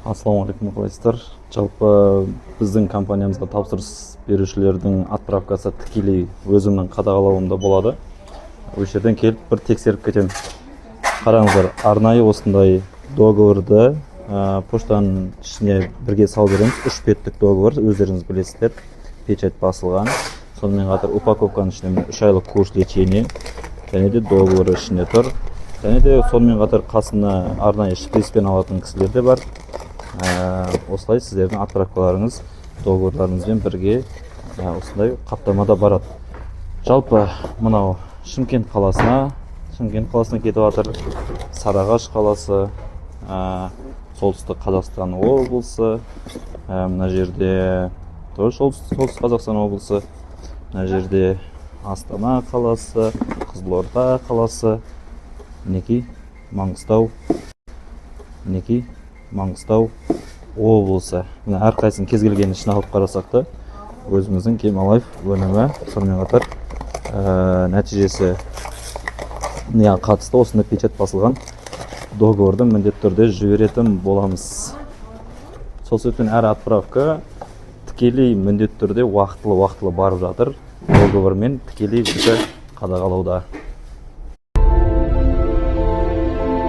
Ассалаумағалейкум, қалайсыздар? Жалпы біздің компаниямызға тапсырыс берушілердің отправкасы тікелей өзімнің қадағалауымда болады. Осы жерден келіп бір тексеріп кетемін. Қараңыздар, арнайы осындай договорды поштаның ішіне бірге салып береміз. 3 беттік договор, өздеріңіз білесіздер, печать басылған. Сонымен қатар упаковканың ішіне 3 айлық курс лечения және де договоры ішінде тұр. Және де сонымен қатар қасына арнайы шприцпен алатын кісілер де бар. Осылай сіздердің отправкаларыңыз договорларыңызбен бірге осындай қаптамада барады. Жалпы мынау Шымкент қаласына кетіп жатыр. Сарыағаш қаласы, солтүстік Қазақстан облысы, мына жерде солтүстік Қазақстан облысы, мына жерде Астана қаласы, Қызылорда қаласы, мінекей Маңғыстау облысы. Мына әрқайсысын кез келген ішін алып қарасақ та, өзіміздің Кемалаев өнімі, сонымен қатар нәтижесі қатысты осында печать басылған договорды міндетті түрде жіберетін боламыз. Сол себептен әр отправка тікелей міндетті түрде уақытылы барып жатыр. Договормен тікелей бізді қадағалауда.